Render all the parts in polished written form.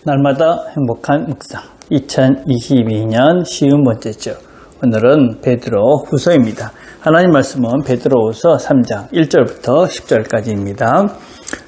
날마다 행복한 묵상 2022년 쉬운 번째 주 오늘은 베드로 후서입니다. 하나님 말씀은 베드로후서 3장 1절부터 10절까지입니다.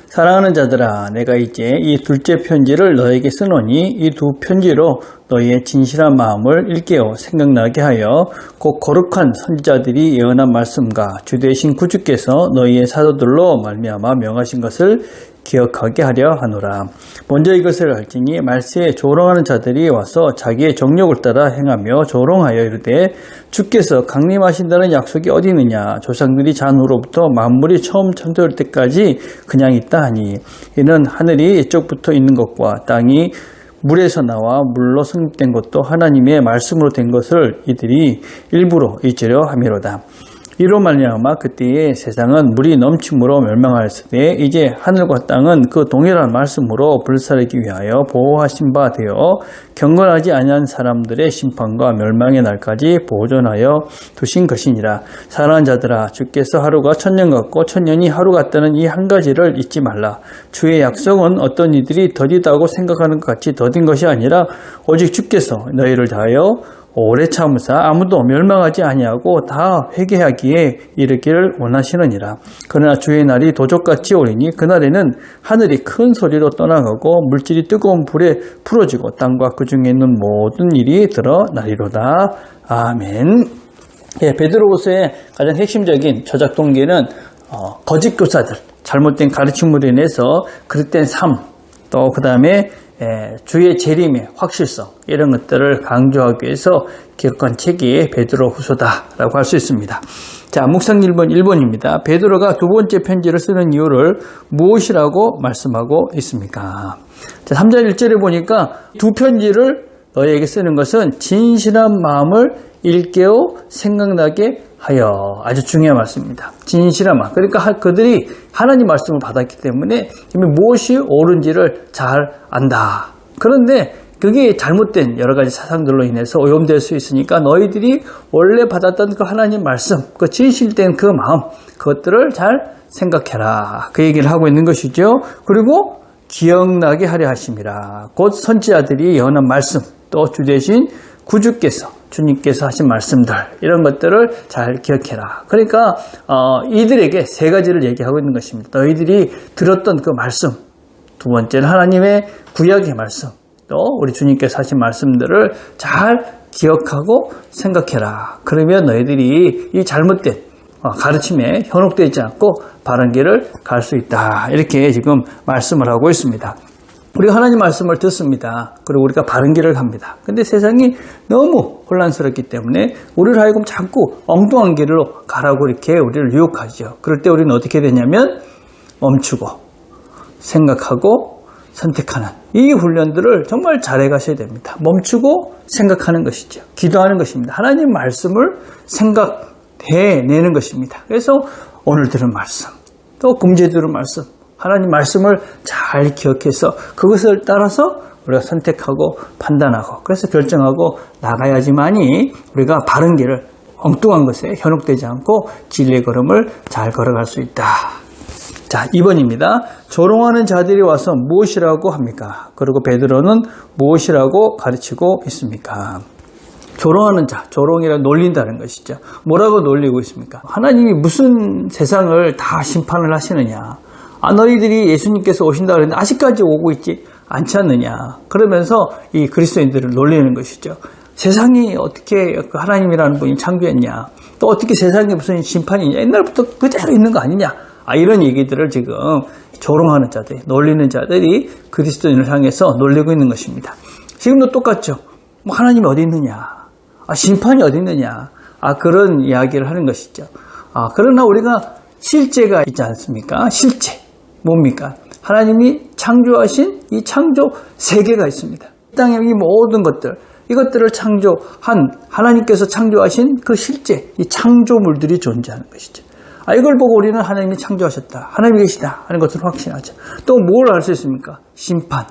사랑하는 자들아, 내가 이제 이 둘째 편지를 너에게 쓰노니 이 두 편지로 너희의 진실한 마음을 일깨워 생각나게 하여 곧 거룩한 선지자들이 예언한 말씀과 주되신 구주께서 너희의 사도들로 말미암아 명하신 것을 기억하게 하려 하노라. 먼저 이것을 알지니 말세에 조롱하는 자들이 와서 자기의 정욕을 따라 행하며 조롱하여 이르되 주께서 강림하신다는 약속이 어디 있느냐. 조상들이 잔후로부터 만물이 처음 창조될 때까지 그냥 있다 하니 이는 하늘이 이쪽부터 있는 것과 땅이 물에서 나와 물로 성립된 것도 하나님의 말씀으로 된 것을 이들이 일부러 잊으려 함이로다. 이로 말미암아 그때의 세상은 물이 넘침으로 멸망하였으되 이제 하늘과 땅은 그 동일한 말씀으로 불사르기 위하여 보호하신 바 되어 경건하지 아니한 사람들의 심판과 멸망의 날까지 보존하여 두신 것이니라. 사랑하는 자들아, 주께서 하루가 천년 같고 천년이 하루 같다는 이 한 가지를 잊지 말라. 주의 약속은 어떤 이들이 더디다고 생각하는 것 같이 더딘 것이 아니라 오직 주께서 너희를 다하여 오래 참으사 아무도 멸망하지 아니하고 다 회개하기에 이르기를 원하시느니라. 그러나 주의 날이 도적같이 오리니 그날에는 하늘이 큰 소리로 떠나가고 물질이 뜨거운 불에 풀어지고 땅과 그 중에 있는 모든 일이 드러나리로다. 아멘. 예, 베드로후서의 가장 핵심적인 저작 동기는 거짓 교사들, 잘못된 가르침으로 인해서 그릇된 삶, 또 그 다음에 주의 재림의 확실성, 이런 것들을 강조하기 위해서 기록한 책이 베드로 후서다라고 할 수 있습니다. 자, 묵상 1번입니다. 베드로가 두 번째 편지를 쓰는 이유를 무엇이라고 말씀하고 있습니까? 자, 3절 1절에 보니까 두 편지를 너희에게 쓰는 것은 진실한 마음을 일깨워 생각나게 하여, 아주 중요한 말씀입니다. 진실한 마음. 그러니까 그들이 하나님 말씀을 받았기 때문에 이미 무엇이 옳은지를 잘 안다. 그런데 그게 잘못된 여러 가지 사상들로 인해서 오염될 수 있으니까 너희들이 원래 받았던 그 하나님 말씀, 그 진실된 그 마음, 그것들을 잘 생각해라. 그 얘기를 하고 있는 것이죠. 그리고 기억나게 하려 하심이라. 곧 선지자들이 예언한 말씀, 또 주 되신 구주께서, 주님께서 하신 말씀들, 이런 것들을 잘 기억해라. 그러니까 이들에게 세 가지를 얘기하고 있는 것입니다. 너희들이 들었던 그 말씀, 두 번째는 하나님의 구약의 말씀, 또 우리 주님께서 하신 말씀들을 잘 기억하고 생각해라. 그러면 너희들이 이 잘못된 가르침에 현혹되지 않고 바른 길을 갈 수 있다. 이렇게 지금 말씀을 하고 있습니다. 우리가 하나님 말씀을 듣습니다. 그리고 우리가 바른 길을 갑니다. 근데 세상이 너무 혼란스럽기 때문에 우리를 하여금 자꾸 엉뚱한 길로 가라고 이렇게 우리를 유혹하죠. 그럴 때 우리는 어떻게 되냐면 멈추고 생각하고 선택하는 이 훈련들을 정말 잘해 가셔야 됩니다. 멈추고 생각하는 것이죠. 기도하는 것입니다. 하나님 말씀을 생각해내는 것입니다. 그래서 오늘 들은 말씀, 또 금주에 들은 말씀, 하나님 말씀을 잘 기억해서 그것을 따라서 우리가 선택하고 판단하고 그래서 결정하고 나가야지만이 우리가 바른 길을 엉뚱한 것에 현혹되지 않고 진리의 걸음을 잘 걸어갈 수 있다. 자, 2번입니다. 조롱하는 자들이 와서 무엇이라고 합니까? 그리고 베드로는 무엇이라고 가르치고 있습니까? 조롱하는 자, 조롱이라 놀린다는 것이죠. 뭐라고 놀리고 있습니까? 하나님이 무슨 세상을 다 심판을 하시느냐. 너희들이 예수님께서 오신다 그랬는데 아직까지 오고 있지 않지 않느냐. 그러면서 이 그리스도인들을 놀리는 것이죠. 세상이 어떻게 하나님이라는 분이 창조했냐. 또 어떻게 세상에 무슨 심판이 있냐. 옛날부터 그대로 있는 거 아니냐. 이런 얘기들을 지금 조롱하는 자들, 놀리는 자들이 그리스도인을 향해서 놀리고 있는 것입니다. 지금도 똑같죠. 하나님이 어디 있느냐. 심판이 어디 있느냐. 그런 이야기를 하는 것이죠. 그러나 우리가 실제가 있지 않습니까? 실제. 뭡니까? 하나님이 창조하신 이 창조 세계가 있습니다. 이 땅의 이 모든 것들, 이것들을 창조한 하나님께서 창조하신 그 실제, 이 창조물들이 존재하는 것이죠. 이걸 보고 우리는 하나님이 창조하셨다, 하나님이 계시다 하는 것을 확신하죠. 또 뭘 알 수 있습니까? 심판.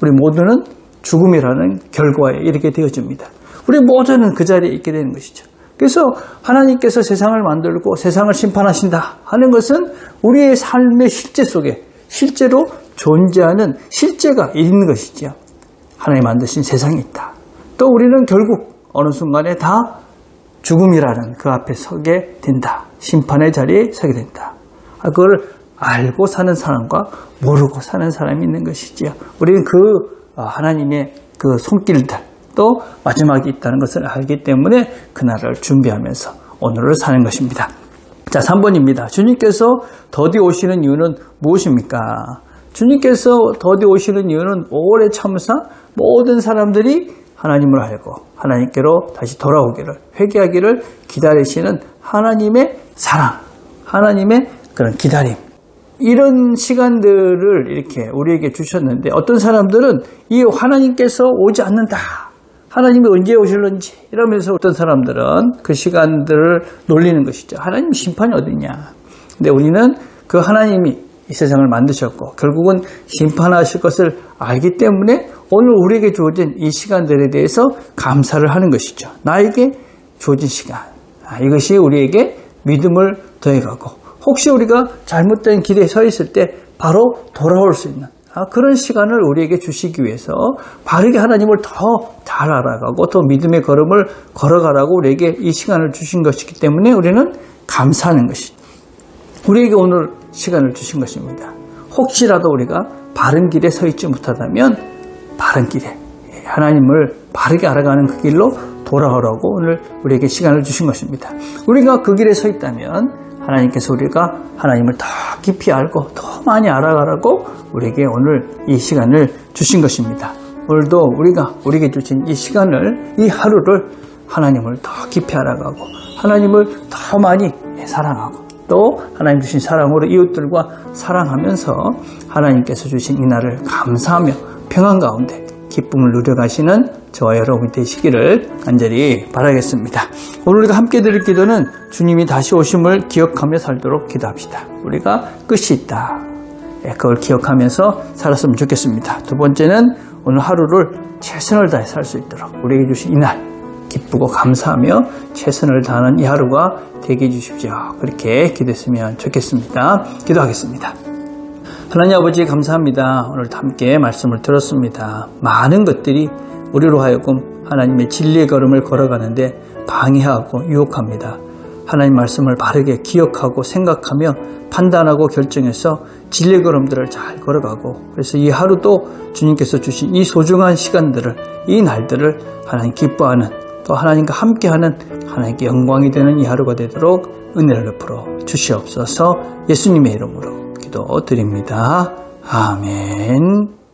우리 모두는 죽음이라는 결과에 이르게 되어집니다. 우리 모두는 그 자리에 있게 되는 것이죠. 그래서 하나님께서 세상을 만들고 세상을 심판하신다 하는 것은 우리의 삶의 실제 속에 실제로 존재하는 실제가 있는 것이죠. 하나님 만드신 세상이 있다. 또 우리는 결국 어느 순간에 다 죽음이라는 그 앞에 서게 된다. 심판의 자리에 서게 된다. 그걸 알고 사는 사람과 모르고 사는 사람이 있는 것이지요. 우리는 그 하나님의 그 손길들 또 마지막이 있다는 것을 알기 때문에 그날을 준비하면서 오늘을 사는 것입니다. 자, 3번입니다. 주님께서 더디 오시는 이유는 무엇입니까? 주님께서 더디 오시는 이유는 오래 참으사 모든 사람들이 하나님을 알고 하나님께로 다시 돌아오기를, 회개하기를 기다리시는 하나님의 사랑, 하나님의 그런 기다림, 이런 시간들을 이렇게 우리에게 주셨는데, 어떤 사람들은 이 하나님께서 오지 않는다, 하나님이 언제 오실런지 이러면서 어떤 사람들은 그 시간들을 놀리는 것이죠. 하나님 심판이 어디냐. 근데 우리는 그 하나님이 이 세상을 만드셨고 결국은 심판하실 것을 알기 때문에 오늘 우리에게 주어진 이 시간들에 대해서 감사를 하는 것이죠. 나에게 주어진 시간, 이것이 우리에게 믿음을 더해가고, 혹시 우리가 잘못된 길에 서 있을 때 바로 돌아올 수 있는 그런 시간을 우리에게 주시기 위해서 바르게 하나님을 더 잘 알아가고 더 믿음의 걸음을 걸어가라고 우리에게 이 시간을 주신 것이기 때문에 우리는 감사하는 것이죠. 우리에게 오늘 시간을 주신 것입니다. 혹시라도 우리가 바른 길에 서 있지 못하다면 바른 길에, 하나님을 바르게 알아가는 그 길로 돌아오라고 오늘 우리에게 시간을 주신 것입니다. 우리가 그 길에 서 있다면 하나님께서 우리가 하나님을 더 깊이 알고 더 많이 알아가라고 우리에게 오늘 이 시간을 주신 것입니다. 오늘도 우리가 우리에게 주신 이 시간을, 이 하루를 하나님을 더 깊이 알아가고 하나님을 더 많이 사랑하고 또 하나님 주신 사랑으로 이웃들과 사랑하면서 하나님께서 주신 이 날을 감사하며 평안 가운데 기쁨을 누려가시는 저와 여러분이 되시기를 간절히 바라겠습니다. 오늘 우리가 함께 드릴 기도는 주님이 다시 오심을 기억하며 살도록 기도합시다. 우리가 끝이 있다, 그걸 기억하면서 살았으면 좋겠습니다. 두 번째는 오늘 하루를 최선을 다해 살 수 있도록 우리에게 주신 이 날 기쁘고 감사하며 최선을 다하는 이 하루가 되게 해주십시오. 그렇게 기도했으면 좋겠습니다. 기도하겠습니다. 하나님 아버지 감사합니다. 오늘도 함께 말씀을 들었습니다. 많은 것들이 우리로 하여금 하나님의 진리의 걸음을 걸어가는데 방해하고 유혹합니다. 하나님 말씀을 바르게 기억하고 생각하며 판단하고 결정해서 진리의 걸음들을 잘 걸어가고, 그래서 이 하루도 주님께서 주신 이 소중한 시간들을, 이 날들을 하나님 기뻐하는, 또 하나님과 함께하는, 하나님께 영광이 되는 이 하루가 되도록 은혜를 베풀어 주시옵소서. 예수님의 이름으로 기도드립니다. 아멘.